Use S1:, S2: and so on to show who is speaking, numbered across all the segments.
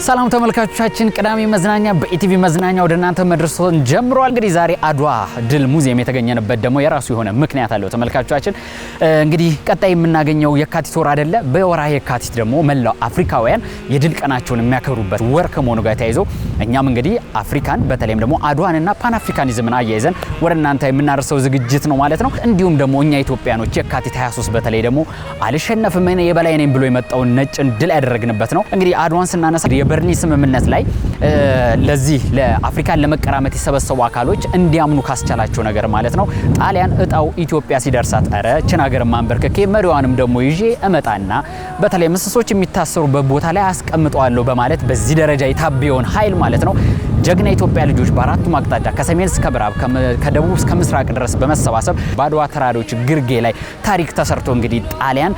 S1: ሰላም ተመልካቾቻችን ቅዳሜ መዝናኛ በኢቲቪ መዝናኛ ወደ እናንተ መድረሱን ጀምሯል። እንግዲህ ዛሬ አድዋ ድል ሙዚየም የተገኘንበት ደግሞ የራሱ የሆነ ምክንያት አለው። ተመልካቾቻችን እንግዲህ ቀጣይ የምናገኘው የካቲት ወር አይደለ? በወርሃ የካቲት ደግሞ መላው አፍሪካውያን የድል ቀናቸውን የሚያከብሩበት ወር ከመሆኑ ጋር ተያይዞ እኛም እንግዲህ አፍሪካን በተለይም ደግሞ አድዋንና ፓን አፍሪካኒዝምን አያይዘን ወደ እናንተ የምናደርሰው ዝግጅት ነው ማለት ነው። እንዲሁም ደግሞ እኛ ኢትዮጵያኖች የካቲት 23 በተለይ ደግሞ አልሸነፍም እኔ የበላይ ነኝ ብሎ የመጣውን ነጭን ድል ያደረግንበት ነው። እንግዲህ አድዋን ስናነሳ የበርሊን ስምምነት ላይ ለዚህ ለአፍሪካን ለመቀራመት የሰበሰቡ አካሎች እንዲያምኑ ካስቻላቸው ነገር ማለት ነው ጣሊያን እጣው ኢትዮጵያ ሲደርሳት አረ ችን ሀገር ማንበርከኬ መሪዋንም ደግሞ ይዤ እመጣና በተለይ ምስሶች የሚታሰሩበት ቦታ ላይ አስቀምጠዋለሁ በማለት በዚህ ደረጃ የታበየውን ኃይል ማለት ነው ጀግና ኢትዮጵያ ልጆች በአራቱ አቅጣጫ ከሰሜን እስከ ምዕራብ ከደቡብ እስከ ምስራቅ ድረስ በመሰባሰብ በአድዋ ተራሮች ግርጌ ላይ ታሪክ ተሰርቶ እንግዲህ ጣሊያን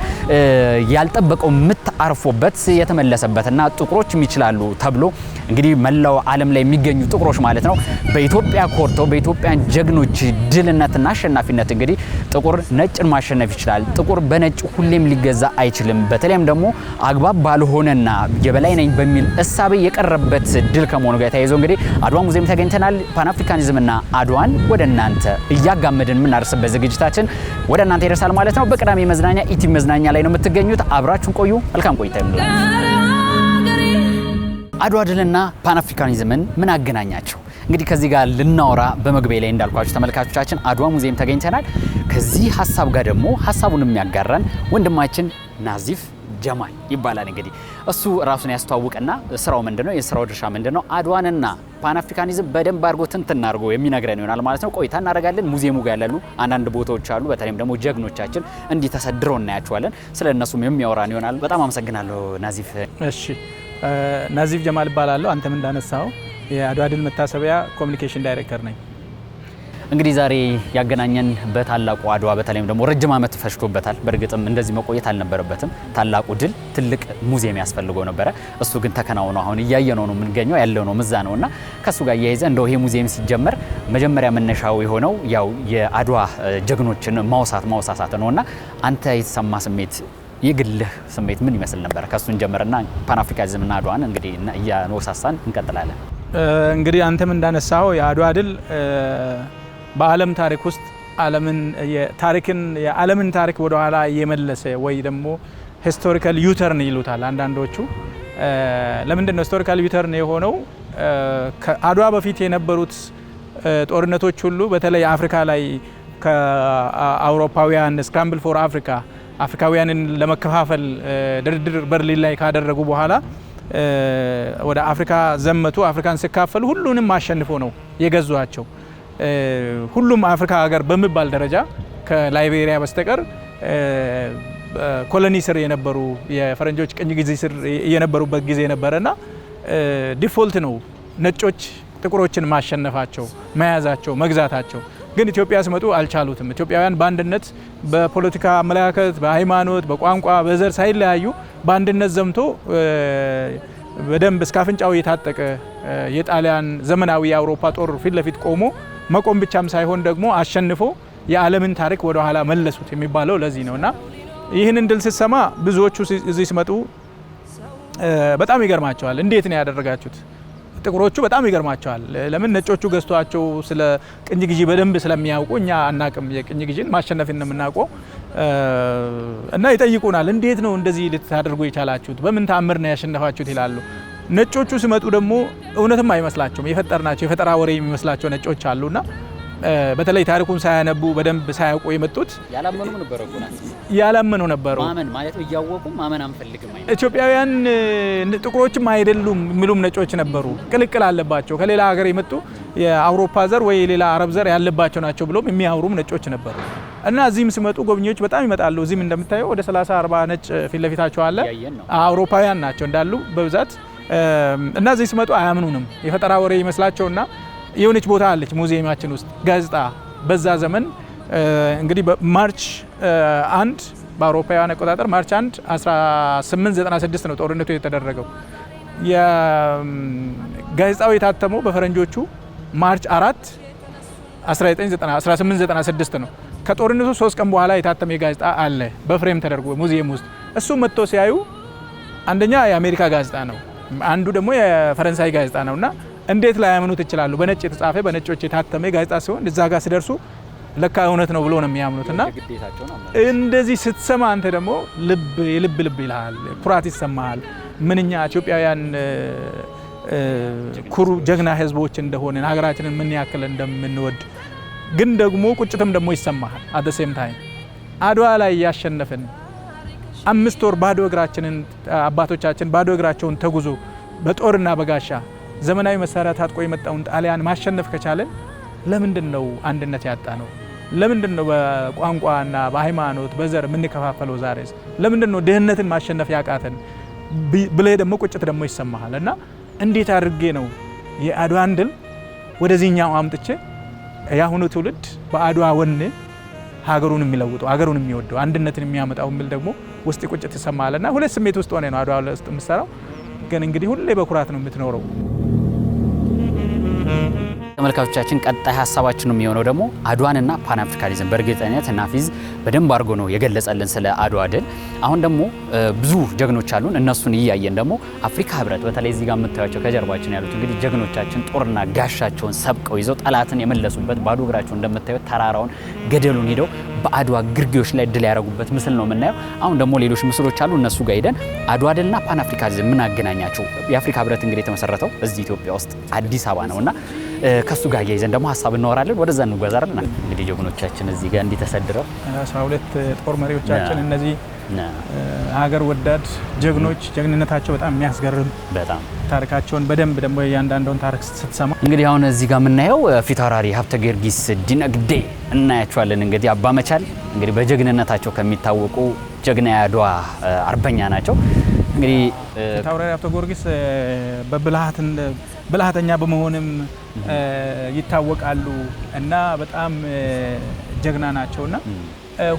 S1: ያልጠበቀው ምት አርፎበት የተመለሰበትና ጥቁሮች ይችላሉ ተብሎ እንግዲህ መላው ዓለም ላይ የሚገኙ ጥቁሮች ማለት ነው በኢትዮጵያ ኮርተው በኢትዮጵያን ጀግኖች ድልነትና አሸናፊነት እንግዲህ ጥቁር ነጭን ማሸነፍ ይችላል፣ ጥቁር በነጭ ሁሌም ሊገዛ አይችልም፣ በተለይም ደግሞ አግባብ ባልሆነና የበላይ ነኝ በሚል እሳቤ የቀረበት ድል ከመሆኑ ጋር ተያይዞ እንግዲህ አድዋ ሙዚየም ተገኝተናል። ፓን አፍሪካኒዝምና አድዋን ወደ እናንተ እያጋመድን የምናደርስበት ዝግጅታችን ወደ እናንተ ይደርሳል ማለት ነው። በቅዳሜ መዝናኛ ኢቲቪ መዝናኛ ላይ ነው የምትገኙት። አብራችሁን ቆዩ። መልካም ቆይታ ይሁን። አድዋ ድልና ፓን አፍሪካኒዝምን ምን አገናኛቸው? እንግዲህ ከዚህ ጋር ልናወራ በመግቢያ ላይ እንዳልኳችሁ ተመልካቾቻችን አድዋ ሙዚየም ተገኝተናል። ከዚህ ሐሳብ ጋር ደግሞ ሐሳቡን የሚያጋራን ወንድማችን ናዚፍ ጀማል ይባላል። እንግዲህ እሱ ራሱን ያስተዋውቅና ስራው ምንድነው የስራው ድርሻ ምንድነው አድዋንና ፓን አፍሪካኒዝም በደንብ አድርጎ ትንትና አድርጎ የሚነግረን ይሆናል ማለት ነው። ቆይታ እናደርጋለን። ሙዚየሙ ጋር ያሉ አንዳንድ ቦታዎች አሉ፣ በተለይም ደግሞ ጀግኖቻችን እንዲህ ተሰድረው እናያቸዋለን። ስለነሱም የሚያወራን ይሆናል። በጣም አመሰግናለሁ ናዚፍ።
S2: እሺ ናዚፍ ጀማል እባላለሁ። አንተም እንዳነሳው የአድዋ ድል መታሰቢያ ኮሚኒኬሽን ዳይሬክተር ነኝ።
S1: እንግዲህ ዛሬ ያገናኘን በታላቁ አድዋ በተለይም ደግሞ ረጅም ዓመት ፈጅቶበታል። በእርግጥም እንደዚህ መቆየት አልነበረበትም። ታላቁ ድል ትልቅ ሙዚየም ያስፈልገው ነበረ። እሱ ግን ተከናውኖ አሁን እያየነው ነው የምንገኘው ያለው ነው ምዛ ነውና ከሱ ጋር እያይዘ እንደው ይሄ ሙዚየም ሲጀመር መጀመሪያ መነሻው የሆነው ያው የአድዋ ጀግኖችን ማውሳት ነውና አንተ የተሰማ ስሜት የግልህ ስሜት ምን ይመስል ነበር? ከሱን ጀምርና ፓን አፍሪካኒዝምና አድዋን እንግዲህ እያነሳሳን እንቀጥላለን።
S2: እንግዲህ አንተም እንዳነሳው የአድዋ ድል በዓለም ታሪክ ውስጥ የዓለምን ታሪክ ወደ ኋላ እየመለሰ ወይ ደግሞ ሂስቶሪካል ዩተርን ይሉታል አንዳንዶቹ። ለምንድን ነው ሂስቶሪካል ዩተርን የሆነው? ከአድዋ በፊት የነበሩት ጦርነቶች ሁሉ በተለይ አፍሪካ ላይ ከአውሮፓውያን ስክራምብል ፎር አፍሪካ አፍሪካውያንን ለመከፋፈል ድርድር በርሊን ላይ ካደረጉ በኋላ ወደ አፍሪካ ዘመቱ። አፍሪካን ሲካፈሉ ሁሉንም አሸንፎ ነው የገዟቸው። ሁሉም አፍሪካ ሀገር በሚባል ደረጃ ከላይቤሪያ በስተቀር ኮሎኒ ስር የነበሩ የፈረንጆች ቅኝ ጊዜ ስር የነበሩበት ጊዜ ነበረና ዲፎልት ነው ነጮች ጥቁሮችን ማሸነፋቸው፣ መያዛቸው፣ መግዛታቸው። ግን ኢትዮጵያ ሲመጡ አልቻሉትም። ኢትዮጵያውያን በአንድነት በፖለቲካ አመለካከት፣ በሃይማኖት፣ በቋንቋ፣ በዘር ሳይለያዩ በአንድነት ዘምቶ በደንብ እስከ አፍንጫው የታጠቀ የጣሊያን ዘመናዊ የአውሮፓ ጦር ፊት ለፊት ቆሞ መቆም ብቻም ሳይሆን ደግሞ አሸንፎ የዓለምን ታሪክ ወደ ኋላ መለሱት የሚባለው ለዚህ ነውና ይህንን ድል ሲሰማ ብዙዎቹ እዚህ ሲመጡ በጣም ይገርማቸዋል። እንዴት ነው ያደረጋችሁት? ጥቁሮቹ በጣም ይገርማቸዋል። ለምን ነጮቹ ገዝቷቸው ስለ ቅኝ ግዢ በደንብ ስለሚያውቁ እኛ አናቅም። የቅኝ ግዢን ማሸነፍን ነው የምናውቀው እና ይጠይቁናል። እንዴት ነው እንደዚህ ልታደርጉ የቻላችሁት? በምን ተአምር ነው ያሸነፋችሁት ይላሉ። ነጮቹ ሲመጡ ደግሞ እውነትም አይመስላቸውም። የፈጠርናቸው የፈጠራ ወሬ የሚመስላቸው ነጮች አሉና በተለይ ታሪኩን ሳያነቡ በደንብ ሳያውቁ የመጡት ያላመኑ ነበሩ።
S1: ማመን ማለት እያወቁ ማመን አንፈልግም አይደል?
S2: ኢትዮጵያውያን ጥቁሮችም አይደሉም የሚሉም ነጮች ነበሩ። ቅልቅል አለባቸው ከሌላ ሀገር የመጡ የአውሮፓ ዘር ወይ ሌላ አረብ ዘር ያለባቸው ናቸው ብሎም የሚያወሩም ነጮች ነበሩ እና እዚህም ሲመጡ ጎብኚዎች በጣም ይመጣሉ። እዚህም እንደምታየው ወደ 30-40 ነጭ ፊት ለፊታቸው አለ። አውሮፓውያን ናቸው እንዳሉ በብዛት እና እዚህ ሲመጡ አያምኑንም። የፈጠራ ወሬ ይመስላቸውና የሆነች ቦታ አለች ሙዚየማችን ውስጥ ጋዜጣ በዛ ዘመን እንግዲህ በማርች 1 በአውሮፓውያን አቆጣጠር ማርች 1 1896 ነው ጦርነቱ የተደረገው። የጋዜጣው የታተመው በፈረንጆቹ ማርች 4 1896 ነው። ከጦርነቱ 3 ቀን በኋላ የታተመ ጋዜጣ አለ በፍሬም ተደርጎ ሙዚየም ውስጥ። እሱ መጥቶ ሲያዩ አንደኛ የአሜሪካ ጋዜጣ ነው፣ አንዱ ደግሞ የፈረንሳይ ጋዜጣ ነውና እንዴት ላያምኑት ይችላሉ? በነጭ የተጻፈ በነጮች የታተመ ጋዜጣ ሲሆን እዛ ጋር ሲደርሱ ለካ እውነት ነው ብሎ ነው የሚያምኑትና እንደዚህ ስትሰማ አንተ ደግሞ ልብ ይልሃል፣ ኩራት ይሰማሃል። ምንኛ ኢትዮጵያውያን ኩሩ ጀግና ህዝቦች እንደሆነ ሀገራችንን ምን ያክል እንደምንወድ ግን ደግሞ ቁጭትም ደግሞ ይሰማሃል። አት ዘ ሴም ታይም አድዋ ላይ ያሸነፈን 5 ወር ባዶ እግራችንን አባቶቻችን ባዶ እግራቸውን ተጉዞ በጦርና በጋሻ ዘመናዊ መሳሪያ ታጥቆ የመጣውን ጣሊያን ማሸነፍ ከቻለን ለምንድን ነው አንድነት ያጣ ነው? ለምንድን ነው በቋንቋና በሃይማኖት በዘር የምንከፋፈለው? ዛሬስ ለምንድን ነው ድህነትን ማሸነፍ ያቃተን ብለህ ደግሞ ቁጭት ደግሞ ይሰማሃል። እና እንዴት አድርጌ ነው የአድዋን ድል ወደዚህኛው አምጥቼ ያሁኑ ትውልድ በአድዋ ወኔ ሀገሩን የሚለውጠው ሀገሩን የሚወደው አንድነትን የሚያመጣው የሚል ደግሞ ውስጥ ቁጭት ይሰማልና ሁለት ስሜት ውስጥ ሆነ ነው አድዋ ውስጥ የምሰራው። ግን እንግዲህ ሁሌ በኩራት ነው የምትኖረው።
S1: ተመልካቾቻችን ቀጣይ ሀሳባችን ነው የሚሆነው ደግሞ አድዋንና ፓን አፍሪካኒዝም በእርግጠኝነት ናፊዝ በደንብ አድርጎ ነው የገለጸልን ስለ አድዋ ድል። አሁን ደግሞ ብዙ ጀግኖች አሉን። እነሱን እያየን ደግሞ አፍሪካ ህብረት በተለይ እዚህ ጋር የምታዩቸው ከጀርባችን ያሉት እንግዲህ ጀግኖቻችን ጦርና ጋሻቸውን ሰብቀው ይዘው ጠላትን የመለሱበት ባዶ እግራቸውን እንደምታዩት ተራራውን ገደሉን ሄደው በአድዋ ግርጌዎች ላይ ድል ያደረጉበት ምስል ነው የምናየው። አሁን ደግሞ ሌሎች ምስሎች አሉ። እነሱ ጋር ሄደን አድዋ ድልና ፓን አፍሪካኒዝም ምን አገናኛቸው? የአፍሪካ ህብረት እንግዲህ የተመሰረተው እዚህ ኢትዮጵያ ውስጥ አዲስ አበባ ነውና ከሱ ጋር ያይዘን ደግሞ ሀሳብ እናወራለን። ወደዛ እንጓዛለን። እንግዲህ ጀግኖቻችን እዚህ ጋር እንዲተሰድረው
S2: 12 ጦር መሪዎቻችን እነዚህ ሀገር ወዳድ ጀግኖች ጀግንነታቸው በጣም የሚያስገርም
S1: በጣም
S2: ታሪካቸውን በደንብ ደግሞ እያንዳንዱን ታሪክ ስትሰማ
S1: እንግዲህ አሁን እዚህ ጋር የምናየው ፊታውራሪ ሀብተ ጊዮርጊስ ዲነግዴ እናያቸዋለን። እንግዲህ አባ መቻል እንግዲህ በጀግንነታቸው ከሚታወቁ ጀግና የአድዋ አርበኛ ናቸው። እንግዲህ
S2: ፊታውራሪ ሀብተ ጊዮርጊስ ብልሃተኛ በመሆንም ይታወቃሉ እና በጣም ጀግና ናቸውና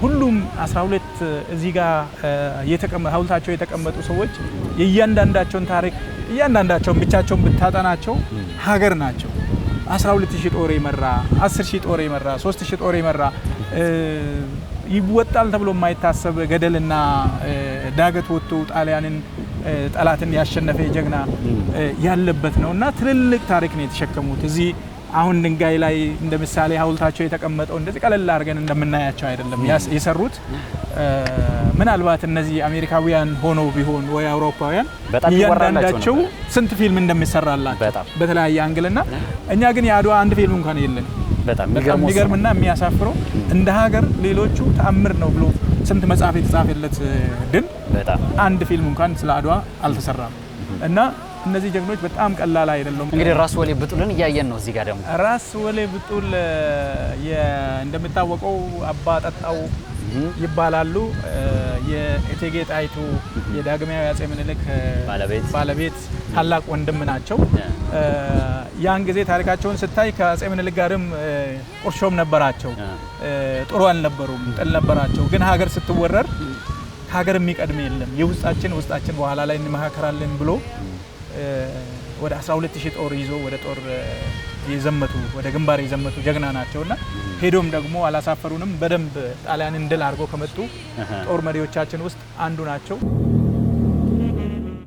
S2: ሁሉም 12 እዚህ ጋር ሀውልታቸው የተቀመጡ ሰዎች የእያንዳንዳቸውን ታሪክ እያንዳንዳቸውን ብቻቸውን ብታጠናቸው ሀገር ናቸው። 12000 ጦር የመራ 10000 ጦር የመራ 3000 ጦር የመራ ይወጣል ተብሎ የማይታሰብ ገደልና ዳገት ወጥቶ ጣሊያንን ጠላትን ያሸነፈ ጀግና ያለበት ነውና ትልልቅ ታሪክ ነው የተሸከሙት። እዚህ አሁን ድንጋይ ላይ እንደ ምሳሌ ሀውልታቸው የተቀመጠው እንደዚህ ቀለል አድርገን እንደምናያቸው አይደለም የሰሩት። ምናልባት እነዚህ አሜሪካውያን ሆነው ቢሆን ወይ አውሮፓውያን እያንዳንዳቸው ስንት ፊልም እንደሚሰራላቸው በተለያየ አንግልና እኛ ግን የአድዋ አንድ ፊልም እንኳን የለን። በጣም የሚገርምና የሚያሳፍረው እንደ ሀገር ሌሎቹ ተአምር ነው ብሎ ስንት መጽሐፍ የተጻፈለት ድል አንድ ፊልም እንኳን ስለ አድዋ አልተሰራም። እና እነዚህ ጀግኖች በጣም ቀላል አይደለም።
S1: እንግዲህ ራስ ወሌ ብጡልን እያየን ነው። እዚህ ጋር ደግሞ
S2: ራስ ወሌ ብጡል እንደምታወቀው አባ ጠጣው ይባላሉ። የእቴጌ ጣይቱ የዳግማዊ አጼ ምኒልክ ባለቤት ታላቅ ወንድም ናቸው። ያን ጊዜ ታሪካቸውን ስታይ ከአጼ ምኒልክ ጋርም ቁርሾም ነበራቸው። ጥሩ አልነበሩም፣ ጥል ነበራቸው። ግን ሀገር ስትወረር ሀገር የሚቀድም የለም፣ የውስጣችን በኋላ ላይ እንመካከራለን ብሎ ወደ 12000 ጦር ይዞ ወደ ጦር የዘመቱ ወደ ግንባር የዘመቱ ጀግና ናቸውና ሄዶም ደግሞ አላሳፈሩንም። በደንብ ጣሊያንን ድል አድርጎ ከመጡ ጦር መሪዎቻችን ውስጥ አንዱ ናቸው።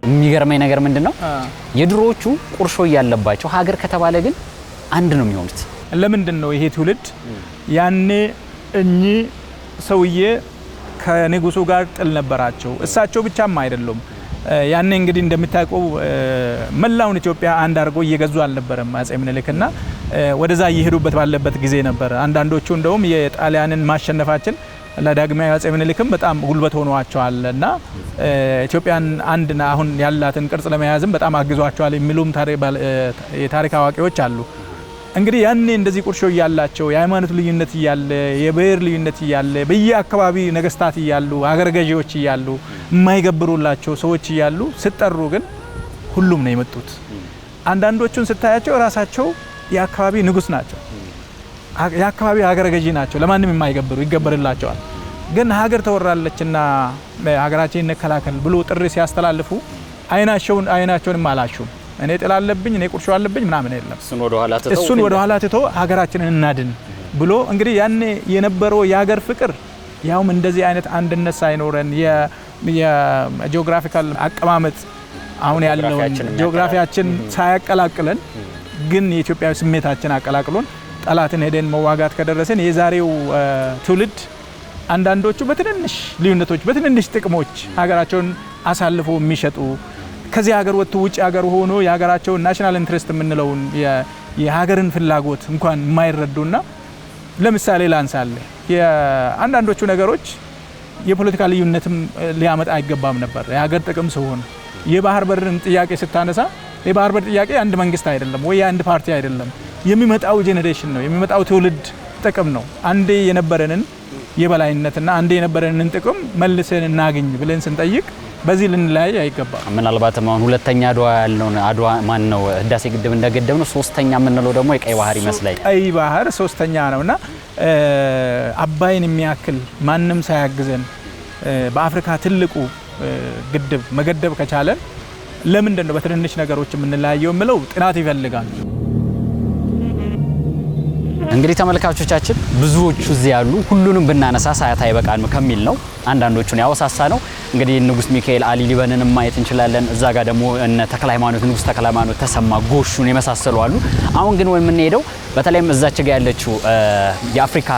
S1: የሚገርመኝ ነገር ምንድነው የድሮዎቹ ቁርሾ ያለባቸው ሀገር ከተባለ ግን አንድ ነው የሚሆኑት።
S2: ለምንድን ነው ይሄ ትውልድ ያኔ እኚህ ሰውዬ ከንጉሱ ጋር ጥል ነበራቸው? እሳቸው ብቻም አይደሉም። ያኔ እንግዲህ እንደምታውቀው መላውን ኢትዮጵያ አንድ አድርጎ እየገዙ አልነበረም አጼ ምኒልክና ወደዛ እየሄዱበት ባለበት ጊዜ ነበር። አንዳንዶቹ እንደውም የጣሊያንን ማሸነፋችን ለዳግማዊ አጼ ምኒልክም በጣም ጉልበት ሆኗቸዋል እና ኢትዮጵያን አንድና አሁን ያላትን ቅርጽ ለመያዝም በጣም አግዟቸዋል የሚሉም የታሪክ አዋቂዎች አሉ። እንግዲህ ያኔ እንደዚህ ቁርሾ እያላቸው የሃይማኖት ልዩነት እያለ የብሔር ልዩነት እያለ በየአካባቢ ነገስታት እያሉ ሀገር ገዢዎች እያሉ የማይገብሩላቸው ሰዎች እያሉ ሲጠሩ ግን ሁሉም ነው የመጡት። አንዳንዶቹን ስታያቸው ራሳቸው የአካባቢ ንጉስ ናቸው፣ የአካባቢ ሀገር ገዢ ናቸው፣ ለማንም የማይገብሩ ይገበርላቸዋል። ግን ሀገር ተወራለችና ሀገራችንን እንከላከል ብሎ ጥሪ ሲያስተላልፉ አይናቸውንም አላሹም። እኔ ጥላለብኝ እኔ ቁርሾ አለብኝ ምናምን የለም። እሱን ወደ ኋላ ትቶ ሀገራችንን እናድን ብሎ እንግዲህ ያኔ የነበረው የሀገር ፍቅር ያውም እንደዚህ አይነት አንድነት ሳይኖረን የጂኦግራፊካል አቀማመጥ አሁን ያለው ጂኦግራፊያችን ሳያቀላቅለን ግን የኢትዮጵያ ስሜታችን አቀላቅሎን ጠላትን ሄደን መዋጋት ከደረሰን የዛሬው ትውልድ አንዳንዶቹ በትንንሽ ልዩነቶች በትንንሽ ጥቅሞች ሀገራቸውን አሳልፎ የሚሸጡ ከዚህ ሀገር ወጥቶ ውጭ ሀገር ሆኖ የሀገራቸውን ናሽናል ኢንትረስት የምንለውን የሀገርን ፍላጎት እንኳን የማይረዱና ለምሳሌ ላንሳለ የአንዳንዶቹ ነገሮች የፖለቲካ ልዩነትም ሊያመጣ አይገባም ነበር። የሀገር ጥቅም ሲሆን የባህር በርን ጥያቄ ስታነሳ የባህር በር ጥያቄ አንድ መንግስት አይደለም ወይ አንድ ፓርቲ አይደለም፣ የሚመጣው ጄኔሬሽን ነው፣ የሚመጣው ትውልድ ጥቅም ነው። አንዴ የነበረንን የበላይነትና አንዴ የነበረንን ጥቅም መልሰን እናገኝ ብለን ስንጠይቅ በዚህ ልንለያይ አይገባም።
S1: ምናልባትም አሁን ሁለተኛ አድዋ ያልነውን አድዋ ማን ነው ህዳሴ ግድብ እንደገደብ ነው። ሶስተኛ የምንለው ደግሞ የቀይ ባህር ይመስላል።
S2: ቀይ ባህር ሶስተኛ ነውና አባይን የሚያክል ማንም ሳያግዘን በአፍሪካ ትልቁ ግድብ መገደብ ከቻለን ለምንድን ነው በትንንሽ ነገሮች የምንለያየው የሚለው ጥናት ይፈልጋል።
S1: እንግዲህ ተመልካቾቻችን ብዙዎቹ እዚህ ያሉ ሁሉንም ብናነሳ ሰዓት አይበቃንም ከሚል ነው አንዳንዶቹን ያወሳሳ ነው። እንግዲህ ንጉስ ሚካኤል አሊ ሊበንንም ማየት እንችላለን። እዛ ጋር ደግሞ እነ ተክለ ሃይማኖት ንጉስ ተክለ ሃይማኖት ተሰማ ጎሹን የመሳሰሉ አሉ። አሁን ግን የምንሄደው በተለይም እዛች ጋር ያለችው የአፍሪካ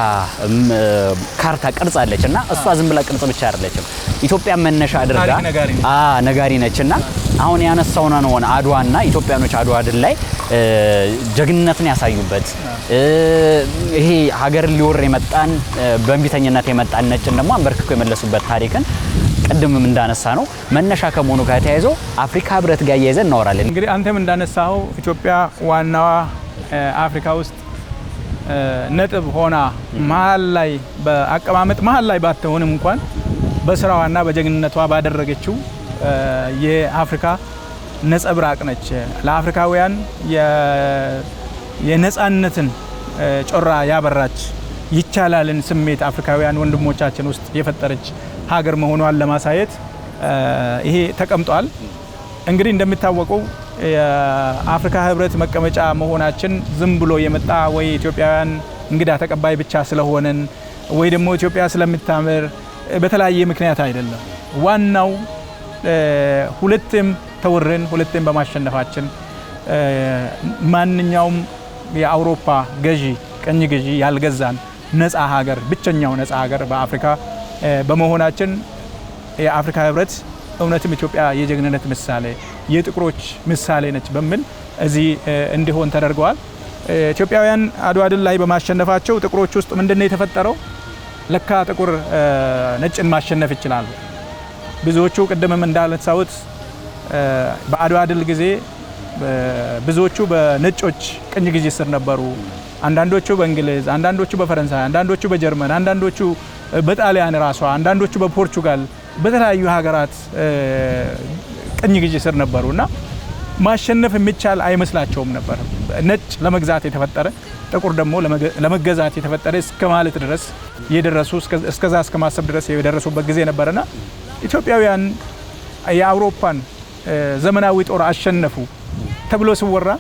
S1: ካርታ ቅርጽ አለችና እሷ ዝም ብላ ቅርጽ ብቻ አይደለችም። ኢትዮጵያ መነሻ አድርጋ ነጋሪ ነችና አሁን ያነሳውና ነው አድዋና ኢትዮጵያኖች አድዋ ድል ላይ ጀግንነትን ያሳዩበት ይሄ ሀገርን ሊወር የመጣን በእንቢተኝነት የመጣን ነጭን ደግሞ አንበርክኮ የመለሱበት ታሪክን ቀድምም እንዳነሳ ነው መነሻ ከመሆኑ ጋር ተያይዞ አፍሪካ ህብረት ጋር ያይዘን እናወራለን።
S2: እንግዲህ አንተም እንዳነሳው ኢትዮጵያ ዋናዋ አፍሪካ ውስጥ ነጥብ ሆና መሀል ላይ በአቀማመጥ መሀል ላይ ባትሆንም እንኳን በስራዋና በጀግንነቷ ባደረገችው የአፍሪካ ነጸብራቅ ነች። ለአፍሪካውያን የነጻነትን ጮራ ያበራች ይቻላልን ስሜት አፍሪካውያን ወንድሞቻችን ውስጥ የፈጠረች ሀገር መሆኗን ለማሳየት ይሄ ተቀምጧል። እንግዲህ እንደሚታወቀው የአፍሪካ ህብረት መቀመጫ መሆናችን ዝም ብሎ የመጣ ወይ ኢትዮጵያውያን እንግዳ ተቀባይ ብቻ ስለሆነን ወይ ደግሞ ኢትዮጵያ ስለምታምር በተለያየ ምክንያት አይደለም። ዋናው ሁለቴም ተወረን ሁለቴም በማሸነፋችን ማንኛውም የአውሮፓ ገዢ ቀኝ ገዢ ያልገዛን ነፃ ሀገር ብቸኛው ነፃ ሀገር በአፍሪካ በመሆናችን የአፍሪካ ህብረት እውነትም ኢትዮጵያ የጀግንነት ምሳሌ የጥቁሮች ምሳሌ ነች በሚል እዚህ እንዲሆን ተደርገዋል። ኢትዮጵያውያን አድዋ ድል ላይ በማሸነፋቸው ጥቁሮች ውስጥ ምንድነው የተፈጠረው? ለካ ጥቁር ነጭን ማሸነፍ ይችላል። ብዙዎቹ ቅድምም እንዳነሳሁት በአድዋ ድል ጊዜ ብዙዎቹ በነጮች ቅኝ ግዢ ስር ነበሩ። አንዳንዶቹ በእንግሊዝ፣ አንዳንዶቹ በፈረንሳይ፣ አንዳንዶቹ በጀርመን፣ አንዳንዶቹ በጣሊያን ራሷ፣ አንዳንዶቹ በፖርቹጋል በተለያዩ ሀገራት ቅኝ ግዢ ስር ነበሩና ማሸነፍ የሚቻል አይመስላቸውም ነበር። ነጭ ለመግዛት የተፈጠረ ጥቁር ደግሞ ለመገዛት የተፈጠረ እስከ ማለት ድረስ የደረሱ እስከዛ እስከ ማሰብ ድረስ የደረሱበት ጊዜ ነበርና ኢትዮጵያውያን የአውሮፓን ዘመናዊ ጦር አሸነፉ ተብሎ ሲወራ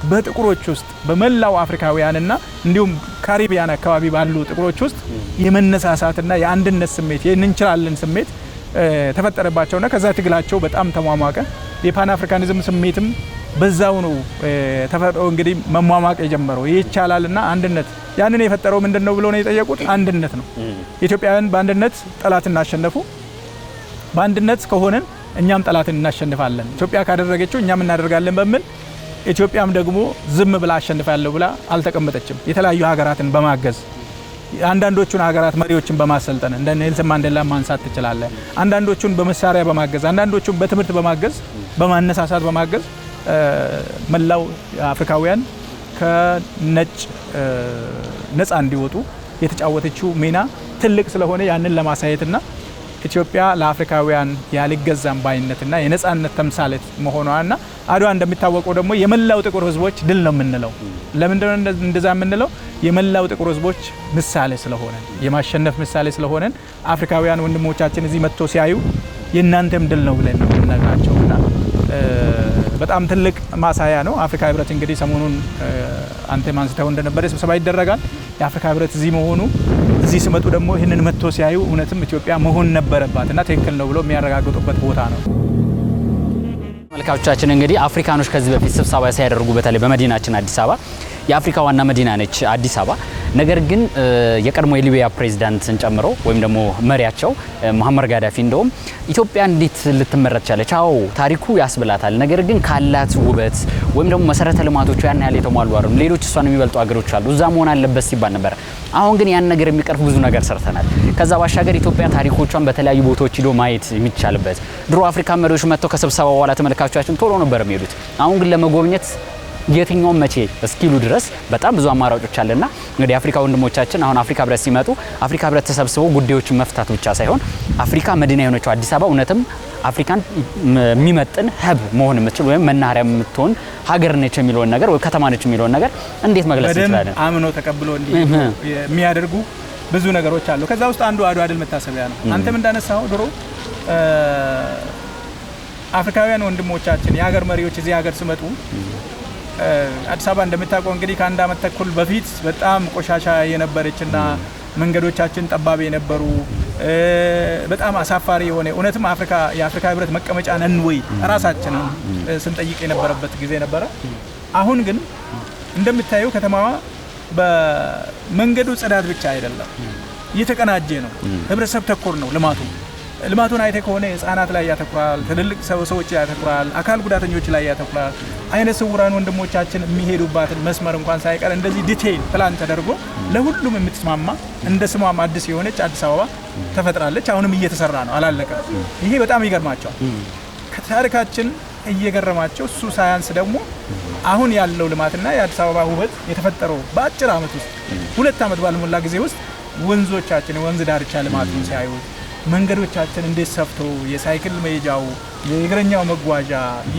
S2: በጥቁሮች ውስጥ በመላው አፍሪካውያንና እንዲሁም ካሪቢያን አካባቢ ባሉ ጥቁሮች ውስጥ የመነሳሳትና የአንድነት ስሜት የእንችላለን ስሜት ተፈጠረባቸውና ከዛ ትግላቸው በጣም ተሟሟቀ። የፓን አፍሪካኒዝም ስሜትም በዛው ነው ተፈጥሮ እንግዲህ መሟሟቅ የጀመረው ይቻላልና አንድነት ያንን የፈጠረው ምንድነው ብሎ ነው የጠየቁት። አንድነት ነው። ኢትዮጵያውያን በአንድነት ጠላትን አሸነፉ። በአንድነት ከሆነን እኛም ጠላትን እናሸንፋለን፣ ኢትዮጵያ ካደረገችው እኛም እናደርጋለን በሚል ኢትዮጵያም ደግሞ ዝም ብላ አሸንፋለሁ ብላ አልተቀመጠችም። የተለያዩ ሀገራትን በማገዝ አንዳንዶቹን ሀገራት መሪዎችን በማሰልጠን እንደ ኔልሰን ማንዴላ ማንሳት ትችላለህ። አንዳንዶቹን በመሳሪያ በማገዝ፣ አንዳንዶቹን በትምህርት በማገዝ በማነሳሳት በማገዝ መላው አፍሪካውያን ከነጭ ነፃ እንዲወጡ የተጫወተችው ሚና ትልቅ ስለሆነ ያንን ለማሳየትና ኢትዮጵያ ለአፍሪካውያን ያልገዛም ባይነትና የነጻነት ተምሳሌት መሆኗና አድዋ እንደሚታወቀው ደግሞ የመላው ጥቁር ህዝቦች ድል ነው የምንለው። ለምን እንደዛ የምንለው? የመላው ጥቁር ህዝቦች ምሳሌ ስለሆነ የማሸነፍ ምሳሌ ስለሆነ አፍሪካውያን ወንድሞቻችን እዚህ መጥተው ሲያዩ የእናንተም ድል ነው ብለን ነው የምንነግራቸውና በጣም ትልቅ ማሳያ ነው። አፍሪካ ህብረት እንግዲህ ሰሞኑን አንተም አንስተው እንደነበረ ስብሰባ ይደረጋል። የአፍሪካ ህብረት እዚህ መሆኑ እዚህ ሲመጡ ደግሞ ይህንን መጥቶ ሲያዩ እውነትም ኢትዮጵያ መሆን ነበረባትና ትክክል ነው ብሎ የሚያረጋግጡበት ቦታ ነው።
S1: መልካቾቻችን እንግዲህ አፍሪካኖች ከዚህ በፊት ስብሰባ ሲያደርጉ በተለይ በመዲናችን አዲስ አበባ የአፍሪካ ዋና መዲና ነች አዲስ አበባ። ነገር ግን የቀድሞ የሊቢያ ፕሬዝዳንትን ጨምሮ ወይም ደግሞ መሪያቸው ሙሐመር ጋዳፊ እንደውም ኢትዮጵያ እንዴት ልትመረጥ ቻለች? አዎ ታሪኩ ያስብላታል። ነገር ግን ካላት ውበት ወይም ደግሞ መሰረተ ልማቶቹ ያን ያህል የተሟሉ አይደሉም፣ ሌሎች እሷን የሚበልጡ ሀገሮች አሉ፣ እዛ መሆን አለበት ሲባል ነበር። አሁን ግን ያን ነገር የሚቀርፍ ብዙ ነገር ሰርተናል። ከዛ ባሻገር ኢትዮጵያ ታሪኮቿን በተለያዩ ቦታዎች ሂዶ ማየት የሚቻልበት ድሮ አፍሪካ መሪዎች መጥተው ከስብሰባ በኋላ ተመልካቾቻችን ቶሎ ነበር የሚሄዱት። አሁን ግን ለመጎብኘት የትኛውም መቼ እስኪሉ ድረስ በጣም ብዙ አማራጮች አለና እንግዲህ አፍሪካ ወንድሞቻችን አሁን አፍሪካ ህብረት ሲመጡ አፍሪካ ህብረት ተሰብስበው ጉዳዮችን መፍታት ብቻ ሳይሆን አፍሪካ መዲና የሆነችው አዲስ አበባ እውነትም አፍሪካን የሚመጥን ህብ መሆን የምትችል ወይም መናኸሪያ የምትሆን ሀገር ነች የሚለውን ነገር ወይ ከተማ ነች የሚለውን ነገር እንዴት መግለጽ እንችላለን?
S2: አምኖ ተቀብሎ እንዲህ የሚያደርጉ ብዙ ነገሮች አሉ። ከዛ ውስጥ አንዱ አድዋ ድል መታሰቢያ ነው። አንተም እንዳነሳው ድሮ አፍሪካውያን ወንድሞቻችን የሀገር መሪዎች እዚህ ሀገር ሲመጡ አዲስ አበባ እንደምታውቀው እንግዲህ ከአንድ አመት ተኩል በፊት በጣም ቆሻሻ የነበረችና መንገዶቻችን ጠባብ የነበሩ በጣም አሳፋሪ የሆነ እውነትም የአፍሪካ ህብረት መቀመጫ ነን ወይ ራሳችንን ስንጠይቅ የነበረበት ጊዜ ነበረ። አሁን ግን እንደምታየው ከተማዋ በመንገዱ ጽዳት ብቻ አይደለም፣ የተቀናጀ ነው፣ ህብረተሰብ ተኮር ነው ልማቱ። ልማቱን አይተ ከሆነ ህፃናት ላይ ያተኩራል፣ ትልልቅ ሰዎች ላይ ያተኩራል፣ አካል ጉዳተኞች ላይ ያተኩራል። አይነ ስውራን ወንድሞቻችን የሚሄዱባትን መስመር እንኳን ሳይቀር እንደዚህ ዲቴይል ፕላን ተደርጎ ለሁሉም የምትስማማ እንደ ስሟም አዲስ የሆነች አዲስ አበባ ተፈጥራለች። አሁንም እየተሰራ ነው፣ አላለቀም። ይሄ በጣም ይገርማቸዋል። ከታሪካችን እየገረማቸው እሱ ሳያንስ ደግሞ አሁን ያለው ልማትና የአዲስ አበባ ውበት የተፈጠረው በአጭር አመት ውስጥ 2 አመት ባልሞላ ጊዜ ውስጥ ወንዞቻችን የወንዝ ዳርቻ ልማቱን ሲያዩ መንገዶቻችን እንዴት ሰፍተው የሳይክል መሄጃው የእግረኛው መጓዣ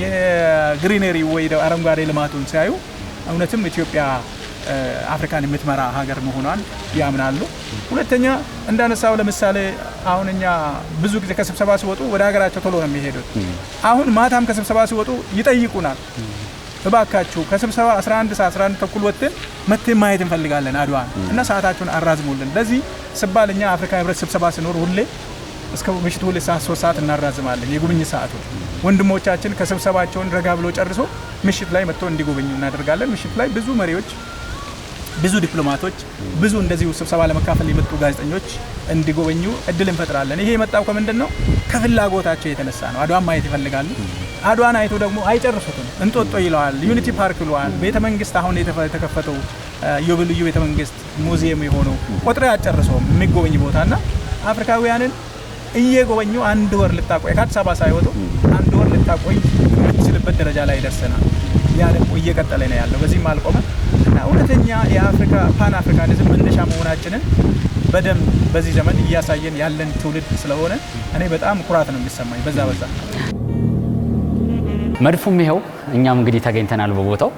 S2: የግሪነሪ ወይ አረንጓዴ ልማቱን ሲያዩ እውነትም ኢትዮጵያ አፍሪካን የምትመራ ሀገር መሆኗን ያምናሉ። ሁለተኛ እንዳነሳው ለምሳሌ አሁን እኛ ብዙ ጊዜ ከስብሰባ ሲወጡ ወደ ሀገራቸው ቶሎ ነው የሚሄዱት። አሁን ማታም ከስብሰባ ሲወጡ ይጠይቁናል፣ እባካችሁ ከስብሰባ 11 ተኩል ወጥተን መጥተን ማየት እንፈልጋለን አድዋን እና ሰዓታችሁን አራዝሙልን። ለዚህ ስባል እኛ አፍሪካ ህብረት ስብሰባ ሲኖር ሁሌ እስከ ምሽቱ 2 ሰዓት 3 ሰዓት እናራዝማለን የጉብኝት ሰዓቱን። ወንድሞቻችን ከስብሰባቸውን ረጋ ብሎ ጨርሶ ምሽት ላይ መጥተው እንዲጎበኙ እናደርጋለን። ምሽት ላይ ብዙ መሪዎች፣ ብዙ ዲፕሎማቶች፣ ብዙ እንደዚሁ ስብሰባ ለመካፈል የመጡ ጋዜጠኞች እንዲጎበኙ እድል እንፈጥራለን። ይሄ የመጣው ከምንድን ነው? ከፍላጎታቸው የተነሳ ነው። አድዋን ማየት ይፈልጋሉ። አድዋን አይቶ ደግሞ አይጨርሱትም። እንጦጦ ይለዋል፣ ዩኒቲ ፓርክ ይለዋል፣ ቤተ መንግስት አሁን የተከፈተው ኢዮቤልዩ ቤተ መንግስት ሙዚየም የሆነው ቆጥሮ ያጨርሰውም የሚጎበኝ ቦታና አፍሪካውያንን እየጎበኙ 1 ወር ልታቆይ ከአዲስ አበባ ሳይወጡ 1 ወር ልታቆይ የምትችልበት ደረጃ ላይ ደርሰናል። ያ ደግሞ እየቀጠለ ነው ያለው፣ በዚህም አልቆመ እና እውነተኛ የአፍሪካ ፓን አፍሪካኒዝም መነሻ መሆናችንን በደንብ በዚህ ዘመን እያሳየን ያለን ትውልድ ስለሆነ እኔ በጣም ኩራት ነው የሚሰማኝ። በዛ
S1: መድፉም ይኸው እኛም እንግዲህ ተገኝተናል በቦታው።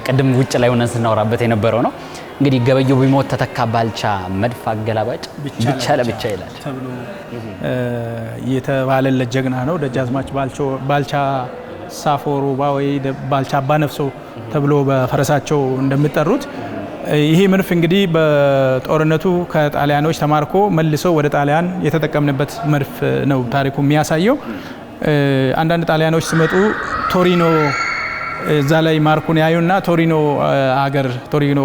S1: ቅድም ውጭ ላይ ሆነን ስናወራበት የነበረው ነው እንግዲህ ገበየሁ ቢሞት ተተካ ባልቻ መድፍ አገላባጭ ብቻ ለብቻ ይላል
S2: ተብሎ የተባለለት ጀግና ነው። ደጃዝማች ባልቻ ሳፎሩ ባወይ ባልቻ አባነፍሶ ተብሎ በፈረሳቸው እንደሚጠሩት ይሄ መድፍ እንግዲህ በጦርነቱ ከጣሊያኖች ተማርኮ መልሰው ወደ ጣሊያን የተጠቀምንበት መድፍ ነው ታሪኩ የሚያሳየው። አንዳንድ ጣሊያኖች ሲመጡ ቶሪኖ እዛ ላይ ማርኩን ያዩና ቶሪኖ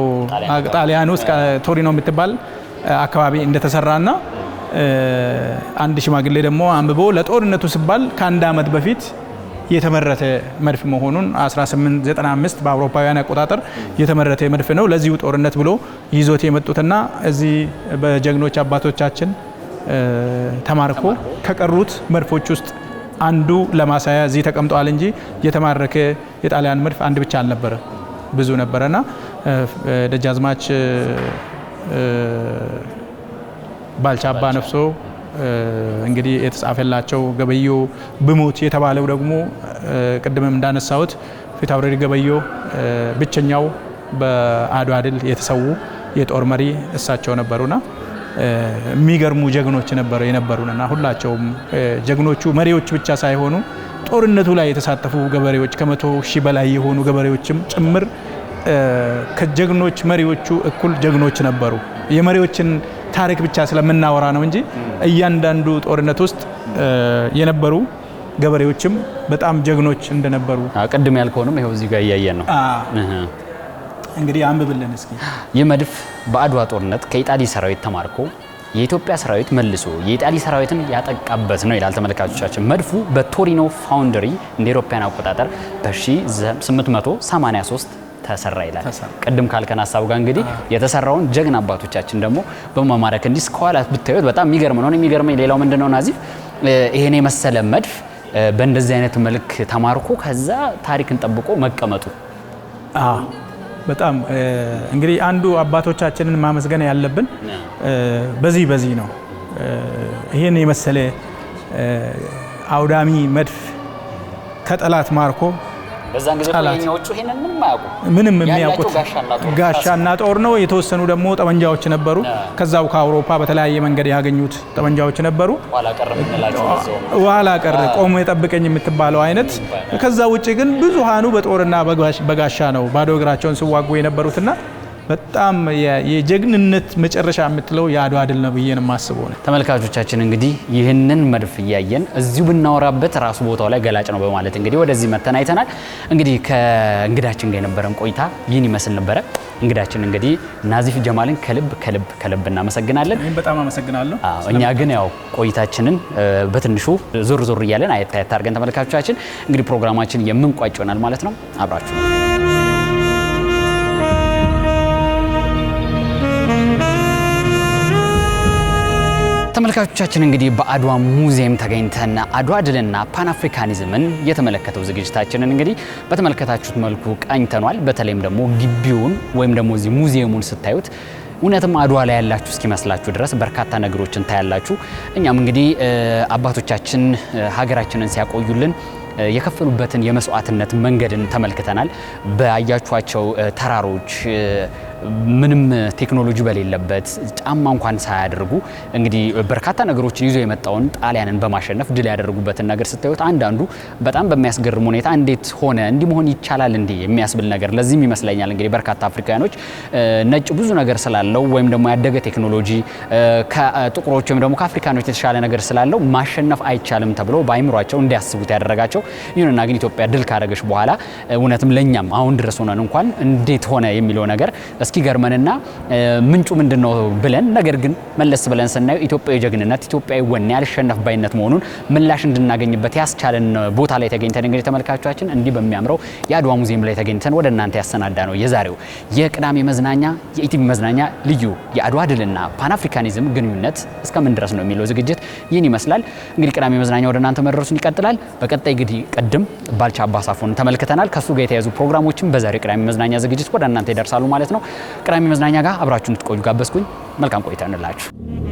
S2: ጣሊያን ውስጥ ቶሪኖ የምትባል አካባቢ እንደተሰራና አንድ ሽማግሌ ደግሞ አንብቦ ለጦርነቱ ሲባል ከ1 አመት በፊት የተመረተ መድፍ መሆኑን 1895 በአውሮፓውያን አቆጣጠር የተመረተ መድፍ ነው። ለዚሁ ጦርነት ብሎ ይዞት የመጡትና እዚህ በጀግኖች አባቶቻችን ተማርኮ ከቀሩት መድፎች ውስጥ አንዱ ለማሳያ እዚህ ተቀምጧል እንጂ የተማረከ የጣሊያን መድፍ አንድ ብቻ አልነበረ፣ ብዙ ነበረና ደጃዝማች ባልቻ አባነፍሶ እንግዲህ የተጻፈላቸው ገበየሁ ብሞት የተባለው ደግሞ ቅድምም እንዳነሳሁት ፊታውራሪ ገበየሁ ብቸኛው በአድዋ ድል የተሰዉ የጦር መሪ እሳቸው ነበሩና የሚገርሙ ጀግኖች የነበሩና ሁላቸውም ጀግኖቹ መሪዎች ብቻ ሳይሆኑ ጦርነቱ ላይ የተሳተፉ ገበሬዎች ከ100,000 በላይ የሆኑ ገበሬዎችም ጭምር ከጀግኖች መሪዎቹ እኩል ጀግኖች ነበሩ። የመሪዎችን ታሪክ ብቻ ስለምናወራ ነው እንጂ እያንዳንዱ ጦርነት ውስጥ የነበሩ ገበሬዎችም በጣም ጀግኖች እንደነበሩ
S1: ቅድም ያልከውንም ይሄው እዚህ ጋር እያየን ነው።
S2: እንግዲህ አንብብልን እስኪ።
S1: ይህ መድፍ በአድዋ ጦርነት ከኢጣሊ ሰራዊት ተማርኮ የኢትዮጵያ ሰራዊት መልሶ የኢጣሊ ሰራዊትን ያጠቃበት ነው ይላል ተመልካቾቻችን። መድፉ በቶሪኖ ፋውንደሪ እንደ አውሮፓውያን አቆጣጠር በ1883 ተሰራ ይላል። ቅድም ካልከን ሐሳብ ጋር እንግዲህ የተሰራውን ጀግና አባቶቻችን ደግሞ በመማረክ እንዲህ እስከኋላ ብታዩት በጣም የሚገርም ነው። የሚገርመኝ ሌላው ምንድነው ናዚፍ ይሄን የመሰለ መድፍ በእንደዚህ አይነት መልክ ተማርኮ ከዛ ታሪክን ጠብቆ መቀመጡ
S2: በጣም እንግዲህ አንዱ አባቶቻችንን ማመስገን ያለብን በዚህ ነው። ይሄን የመሰለ አውዳሚ መድፍ ከጠላት ማርኮ
S1: በዛን ጊዜ የኛዎቹ ይሄንን
S2: ምንም የሚያውቁት ጋሻና ጦር ነው። የተወሰኑ ደግሞ ጠመንጃዎች ነበሩ። ከዛው ከአውሮፓ በተለያየ መንገድ ያገኙት ጠመንጃዎች ነበሩ። ኋላ ቀር ቆሞ የጠብቀኝ የምትባለው አይነት። ከዛ ውጪ ግን ብዙሃኑ በጦርና በጋሻ ነው ባዶ እግራቸውን ሲዋጉ የነበሩትና በጣም የጀግንነት መጨረሻ የምትለው የአድዋ ድል ነው ብዬ ነው የማስበው።
S1: ተመልካቾቻችን እንግዲህ ይህንን መድፍ እያየን እዚሁ ብናወራበት ራሱ ቦታው ላይ ገላጭ ነው በማለት እንግዲህ ወደዚህ መተን አይተናል። እንግዲህ ከእንግዳችን ጋር የነበረን ቆይታ ይህን ይመስል ነበረ። እንግዳችን እንግዲህ ናዚፍ ጀማልን ከልብ እናመሰግናለን።
S2: እኔም በጣም አመሰግናለሁ።
S1: እኛ ግን ያው ቆይታችንን በትንሹ ዞር እያለን አየት አድርገን ተመልካቾቻችን እንግዲህ ፕሮግራማችን የምንቋጭ ይሆናል ማለት ነው። አብራችሁ ተመልካቾቻችን እንግዲህ በአድዋ ሙዚየም ተገኝተን አድዋ ድልና ፓን አፍሪካኒዝምን የተመለከተው ዝግጅታችንን እንግዲህ በተመለከታችሁት መልኩ ቃኝተናል። በተለይም ደግሞ ግቢውን ወይም ደግሞ እዚህ ሙዚየሙን ስታዩት እውነትም አድዋ ላይ ያላችሁ እስኪመስላችሁ ድረስ በርካታ ነገሮችን ታያላችሁ። እኛም እንግዲህ አባቶቻችን ሀገራችንን ሲያቆዩልን የከፈሉበትን የመስዋዕትነት መንገድን ተመልክተናል። በአያችኋቸው ተራሮች ምንም ቴክኖሎጂ በሌለበት ጫማ እንኳን ሳያደርጉ እንግዲህ በርካታ ነገሮችን ይዞ የመጣውን ጣሊያንን በማሸነፍ ድል ያደረጉበትን ነገር ስታዩት አንዳንዱ በጣም በሚያስገርም ሁኔታ እንዴት ሆነ እንዲህ መሆን ይቻላል እንዴ የሚያስብል ነገር። ለዚህም ይመስለኛል እንግዲህ በርካታ አፍሪካኖች ነጭ ብዙ ነገር ስላለው ወይም ደግሞ ያደገ ቴክኖሎጂ ከጥቁሮች ወይም ደግሞ ከአፍሪካኖች የተሻለ ነገር ስላለው ማሸነፍ አይቻልም ተብሎ በአይምሯቸው እንዲያስቡት ያደረጋቸው። ይሁንና ግን ኢትዮጵያ ድል ካደረገች በኋላ እውነትም ለኛም አሁን ድረስ ሆነን እንኳን እንዴት ሆነ የሚለው ነገር እስኪገርመንና ምንጩ ምንድነው ብለን ነገር ግን መለስ ብለን ስናየው ኢትዮጵያዊ ጀግንነት ኢትዮጵያዊ ወኔ ያልሸነፍ ባይነት መሆኑን ምላሽ እንድናገኝበት ያስቻለን ቦታ ላይ ተገኝተን እንግዲህ ተመልካቾቻችን እንዲህ በሚያምረው የአድዋ ሙዚየም ላይ ተገኝተን ወደ እናንተ ያሰናዳ ነው የዛሬው የቅዳሜ መዝናኛ የኢቲቪ መዝናኛ ልዩ የአድዋ ድልና ፓን አፍሪካኒዝም ግንኙነት እስከምን ድረስ ነው የሚለው ዝግጅት ይህን ይመስላል። እንግዲህ ቅዳሜ መዝናኛ ወደ እናንተ መድረሱን ይቀጥላል። በቀጣይ እንግዲህ ቀደም ባልቻ አባሳፎን ተመልክተናል። ከሱ ጋር የተያዙ ፕሮግራሞችን በዛሬው ቅዳሜ መዝናኛ ዝግጅት ወደ እናንተ ይደርሳሉ ማለት ነው። ቅዳሜ መዝናኛ ጋር አብራችሁ እንድትቆዩ ጋበዝኩኝ። መልካም ቆይታ እንላችሁ።